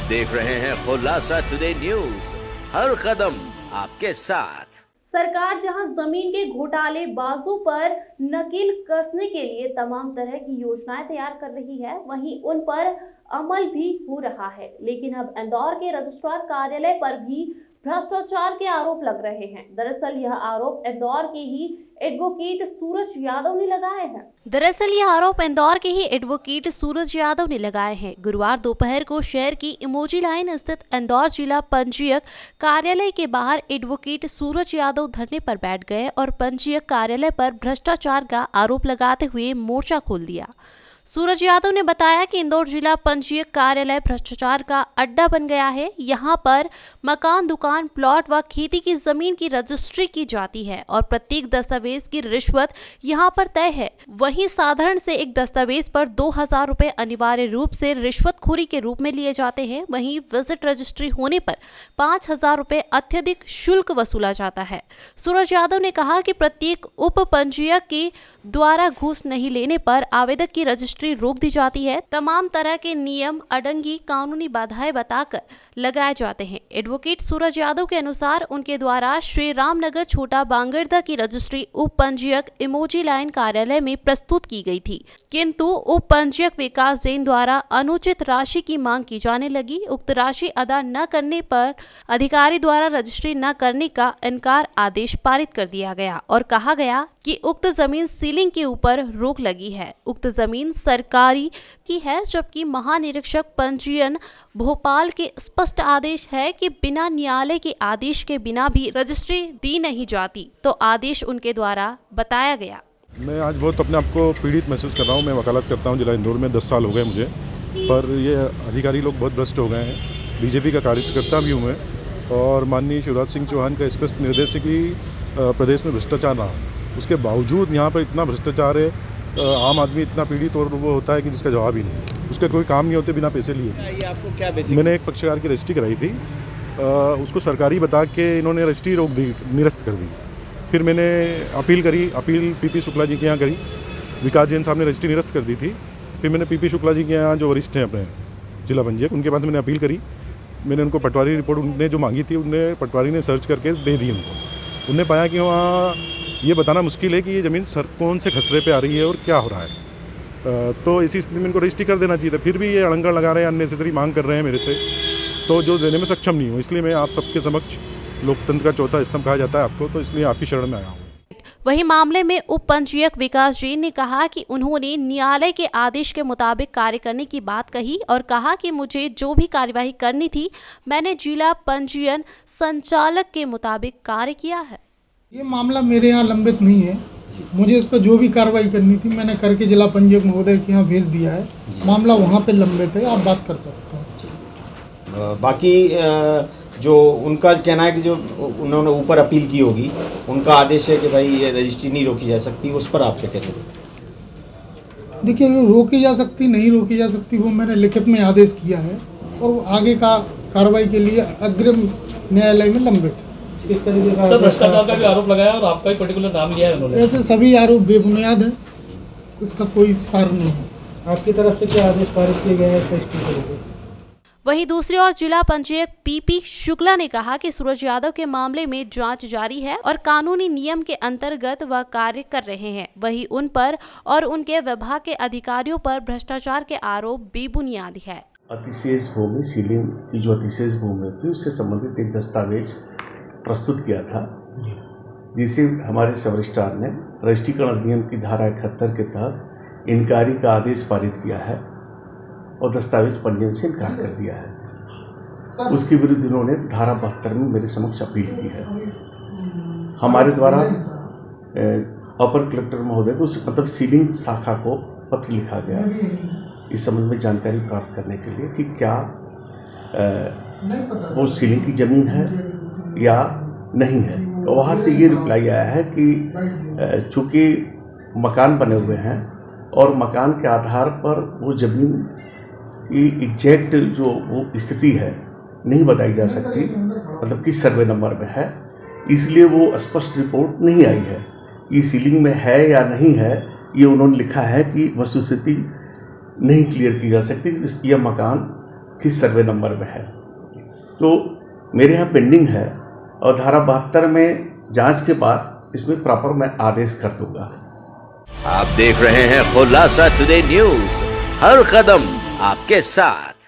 देख रहे हैं खुलासा टुडे न्यूज, हर कदम आपके साथ। सरकार जहां जमीन के घोटाले बाजों पर नकेल कसने के लिए तमाम तरह की योजनाएं तैयार कर रही है, वहीं उन पर अमल भी हो रहा है। लेकिन अब इंदौर के रजिस्ट्रार कार्यालय पर भी भ्रष्टाचार के आरोप लग रहे हैं। दरअसल यह आरोप इंदौर के ही एडवोकेट सूरज यादव ने लगाए हैं। गुरुवार दोपहर को शहर की इमोजी लाइन स्थित इंदौर जिला पंजीयक कार्यालय के बाहर एडवोकेट सूरज यादव धरने पर बैठ गए और पंजीयक कार्यालय पर भ्रष्टाचार का आरोप लगाते हुए मोर्चा खोल दिया। सूरज यादव ने बताया कि इंदौर जिला पंजीयक कार्यालय भ्रष्टाचार का अड्डा बन गया है। यहां पर मकान, दुकान, प्लॉट व खेती की जमीन की रजिस्ट्री की जाती है और प्रत्येक दस्तावेज की रिश्वत यहां पर तय है। वहीं साधारण से एक दस्तावेज पर 2000 रुपए अनिवार्य रूप से रिश्वतखोरी के रूप में लिए जाते हैं। वहीं विजिट रजिस्ट्री होने पर 5000 रुपए अत्यधिक शुल्क वसूला जाता है। सूरज यादव ने कहा कि प्रत्येक उप पंजीयक के द्वारा घूस नहीं लेने पर आवेदक की रजिस्ट्री रोक दी जाती है। तमाम तरह के नियम अड़ंगी कानूनी बाधाएं बताकर लगाए जाते हैं। एडवोकेट सूरज यादव के अनुसार उनके द्वारा श्री रामनगर छोटा बांगरदा की रजिस्ट्री उप पंजीयक इमोजी लाइन कार्यालय में प्रस्तुत की गई थी, किंतु उप पंजीयक विकास जैन द्वारा अनुचित राशि की मांग की जाने लगी। उक्त राशि अदा न करने पर अधिकारी द्वारा रजिस्ट्री न करने का इनकार आदेश पारित कर दिया गया और कहा गया कि उक्त जमीन सीलिंग के ऊपर रोक लगी है। उक्त जमीन सरकारी की है, जबकि महानिरीक्षक पंजीयन भोपाल के स्पष्ट आदेश है कि बिना न्यायालय के आदेश के बिना भी रजिस्ट्री दी नहीं जाती, तो आदेश उनके द्वारा बताया गया। मैं आज बहुत अपने आप को पीड़ित महसूस कर रहा हूँ। मैं वकालत करता हूँ जिला इंदौर में, 10 साल हो गए मुझे, पर ये अधिकारी लोग बहुत भ्रष्ट हो गए हैं। बीजेपी का कार्यकर्ता भी हूँ मैं, और माननीय शिवराज सिंह चौहान का स्पष्ट निर्देश है कि प्रदेश में भ्रष्टाचार ना हो। उसके बावजूद यहाँ पर इतना भ्रष्टाचार है, आम आदमी इतना पीड़ित और वो होता है कि जिसका जवाब ही नहीं, उसके कोई काम नहीं होते बिना पैसे लिए। ये आपको क्या बेसिक? मैंने एक पक्षकार की रजिस्ट्री कराई थी, उसको सरकारी बता के इन्होंने रजिस्ट्री रोक दी, निरस्त कर दी। फिर मैंने अपील करी, अपील पीपी शुक्ला जी के यहाँ करी। विकास जैन साहब ने रजिस्ट्री निरस्त कर दी थी। फिर मैंने पीपी शुक्ला जी के यहाँ जो वरिष्ठ हैं अपने जिला पंजीयक, उनके पास मैंने अपील करी। मैंने उनको पटवारी रिपोर्ट उनने जो मांगी थी, उनने पटवारी ने सर्च करके दे दी उनको। उनने पाया कि वहाँ ये बताना मुश्किल है कि ये ज़मीन कौन से खसरे पे आ रही है और क्या हो रहा है। तो इसी स्थिति में इनको रजिस्ट्री कर देना चाहिए था। फिर भी ये अड़ंगा लगा रहे हैं, अननेसेसरी मांग कर रहे हैं मेरे से, तो जो देने में सक्षम नहीं हूँ। इसलिए मैं आप सबके समक्ष, लोकतंत्र का चौथा स्तंभ कहा जाता है आपको, तो इसलिए आपकी शरण में आया हूँ। वहीं मामले में उप पंजीयक विकास जैन ने कहा कि उन्होंने न्यायालय के आदेश के मुताबिक कार्य करने की बात कही और कहा कि मुझे जो भी कार्यवाही करनी थी मैंने जिला पंजीयन संचालक के मुताबिक कार्य किया है। ये मामला मेरे यहाँ लंबित नहीं है। मुझे इस पर जो भी कार्रवाई करनी थी मैंने करके जिला पंजीयक महोदय के यहाँ भेज दिया है। मामला वहाँ पे लंबित है, आप बात कर सकते हैं। बाकी जो उनका कहना है कि जो उन्होंने ऊपर अपील की होगी, उनका आदेश है कि भाई ये रजिस्ट्री नहीं रोकी जा सकती, उस पर आप क्या कहते हैं? देखिए, रोकी जा सकती नहीं रोकी जा सकती वो मैंने लिखित में आदेश किया है और आगे का कार्रवाई के लिए अग्रिम न्यायालय में लंबित है। इस तरीके का भ्रष्टाचार का भी आरोप लगाया और आपका ही पर्टिकुलर नाम लिया है उन्होंने। ऐसे सभी आरोप बेबुनियाद है, इसका कोई सार नहीं है। आपकी तरफ से क्या आदेश पारित किए गए हैं? वहीं दूसरी ओर जिला पंजीयक पीपी शुक्ला ने कहा कि सूरज यादव के मामले में जांच जारी है और कानूनी नियम के अंतर्गत वह कार्य कर रहे हैं। वहीं उन पर और उनके विभाग के अधिकारियों पर भ्रष्टाचार के आरोप बेबुनियाद है। अतिशेष भूमि सीलिंग की जो अतिशेष भूमि थी उससे संबंधित एक दस्तावेज प्रस्तुत किया था, जिसे हमारे सब रजिस्ट्रार ने रजिस्ट्रीकरण अधिनियम की धारा 71 के तहत इनकारी का आदेश पारित किया है और दस्तावेज पंजीयन से इनकार कर दिया है। उसके विरुद्ध इन्होंने धारा 72 में मेरे समक्ष अपील की है। हमारे द्वारा अपर कलेक्टर महोदय को मतलब सीलिंग शाखा को पत्र लिखा गया इस संबंध में जानकारी प्राप्त करने के लिए कि क्या वो सीलिंग की ज़मीन है या नहीं है। तो वहाँ से ये रिप्लाई आया है कि चूँकि मकान बने हुए हैं और मकान के आधार पर वो ज़मीन की एग्जैक्ट जो वो स्थिति है नहीं बताई जा सकती, मतलब किस सर्वे नंबर में है, इसलिए वो स्पष्ट रिपोर्ट नहीं आई है। ये सीलिंग में है या नहीं है, ये उन्होंने लिखा है कि वस्तुस्थिति नहीं क्लियर की जा सकती। यह मकान किस सर्वे नंबर में है। तो मेरे यहाँ पेंडिंग है और धारा 72 में जांच के बाद इसमें प्रॉपर मैं आदेश कर दूंगा। आप देख रहे हैं खुलासा टुडे न्यूज, हर कदम आपके साथ।